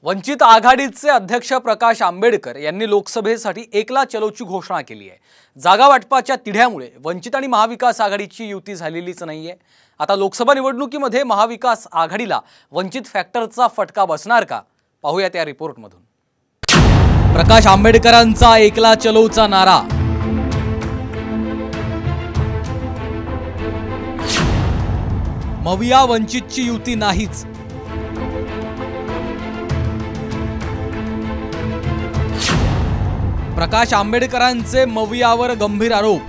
वंचित आघाडीचे अध्यक्ष प्रकाश आंबेडकर यांनी लोकसभेसाठी एकला चलोची घोषणा केली आहे। जागा वाटपाच्या तिढ्यामुळे वंचित आणि महाविकास आघाडीची युती झालेलीच नाहीये। आता लोकसभा निवडणुकीमध्ये महाविकास आघाडीला वंचित फॅक्टरचा फटका बसणार का, पाहूया त्या रिपोर्टमधून। प्रकाश आंबेडकरांचा एकला चलोचा नारा। मविया वंचितची युती नाहीच। प्रकाश आंबेडकरांचे मवियावर गंभीर आरोप।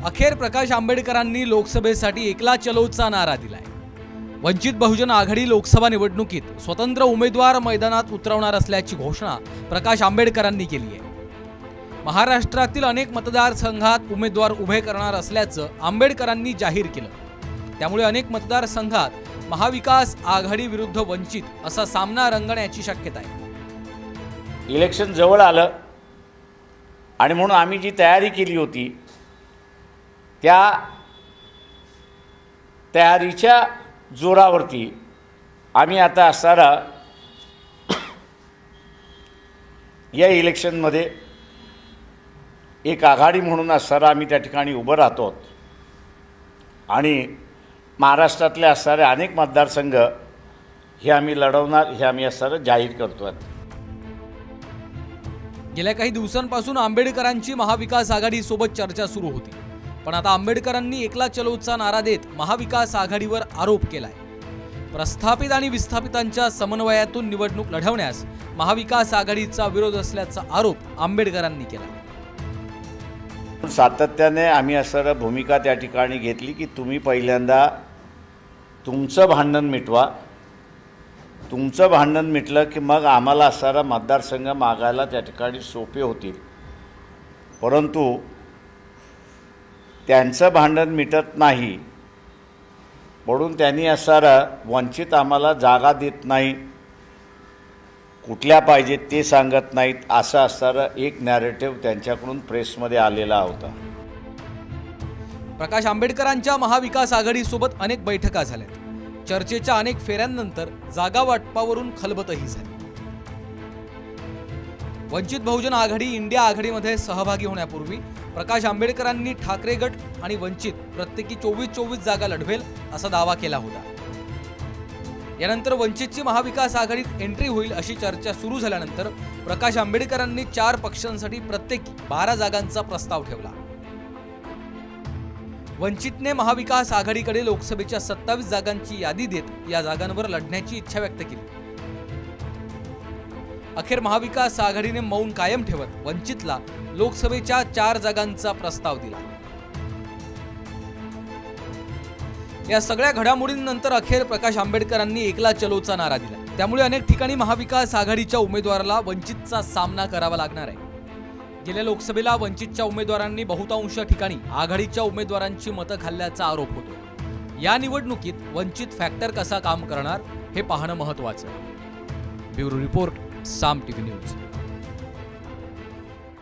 अखेर प्रकाश आंबेडकरांनी लोकसभेसाठी एकला चलोचा नारा दिलाय। वंचित बहुजन आघाडी लोकसभा निवडणुकीत स्वतंत्र उमेदवार मैदानात उतरवणार असल्याची घोषणा प्रकाश आंबेडकरांनी केली आहे। महाराष्ट्रातील अनेक मतदारसंघात उमेदवार उभे करणार असल्याचं आंबेडकरांनी जाहीर केलं। त्यामुळे अनेक मतदारसंघात महाविकास आघाडी विरुद्ध वंचित असा सामना रंगण्याची शक्यता आहे। इलेक्शन जवळ आलं आणि म्हणून आम्ही जी तयारी केली होती त्या तयारीच्या जोरावरती आम्ही आता असणारा या इलेक्शनमध्ये एक आघाडी म्हणून असणारा आम्ही त्या ठिकाणी उभं राहतो आणि महाराष्ट्रातले असणारे अनेक मतदारसंघ हे आम्ही लढवणार, हे आम्ही असणारं जाहीर करतोय। गेल्या काही दिवसांपासून आंबेडकरांची महाविकास आघाडी सोबत चर्चा सुरू होती, पण आता आंबेडकरांनी एकला चलोचा नारा देत महाविकास आघाडीवर आरोप केलाय। प्रस्थापित आणि विस्थापितांच्या समन्वयातून निवडणूक लढवण्यास महाविकास आघाडीचा विरोध असल्याचा आरोप आंबेडकरांनी केला। सातत्याने आम्ही असणारी भूमिका त्या ठिकाणी घेतली की तुम्ही पहिल्यांदा तुमचं भांडण मिटवा। तुमचं भांडण मिटलं की मग आम्हाला असणारा मतदारसंघ मागायला त्या ठिकाणी सोपे होतील। परंतु त्यांचं भांडण मिटत नाही म्हणून त्यांनी असणारा वंचित आम्हाला जागा देत नाही, कुठल्या पाहिजेत ते सांगत नाहीत, असं असणारं एक नॅरेटिव्ह त्यांच्याकडून प्रेसमध्ये आलेला होता। प्रकाश आंबेडकरांच्या महाविकास आघाडीसोबत अनेक बैठका झाल्या। चर्चेच्या अनेक फेऱ्यांनंतर जागा वाटपावरून खलबतही झाली। वंचित बहुजन आघाडी इंडिया आघाडीमध्ये सहभागी होण्यापूर्वी प्रकाश आंबेडकरांनी ठाकरे गट आणि वंचित प्रत्येकी 24 जागा लढवेल असा दावा केला होता। यानंतर वंचितची महाविकास आघाडीत एंट्री होईल अशी चर्चा सुरू झाल्यानंतर प्रकाश आंबेडकरांनी 4 पक्षांसाठी प्रत्येकी 12 जागांचा प्रस्ताव ठेवला। वंचितने महाविकास आघाडीकडे लोकसभेच्या 27 जागांची यादी देत या जागांवर लढण्याची इच्छा व्यक्त केली। अखेर महाविकास आघाडीने मौन कायम ठेवत वंचितला लोकसभेच्या 4 जागांचा प्रस्ताव दिला। या सगळ्या घडामोडींनंतर अखेर प्रकाश आंबेडकरांनी एकला चलोचा नारा दिला। त्यामुळे अनेक ठिकाणी महाविकास आघाडीच्या उमेदवाराला वंचितचा सामना करावा लागणार आहे। गेल्या लोकसभेला वंचितच्या उमेदवारांनी बहुतांश ठिकाणी आघाडीच्या उमेदवारांची मतं खाल्ल्याचा आरोप होतो। या निवडणुकीत वंचित फॅक्टर कसा काम करणार हे पाहणं महत्त्वाचं आहे। ब्युरो रिपोर्ट, साम टीव्ही न्यूज।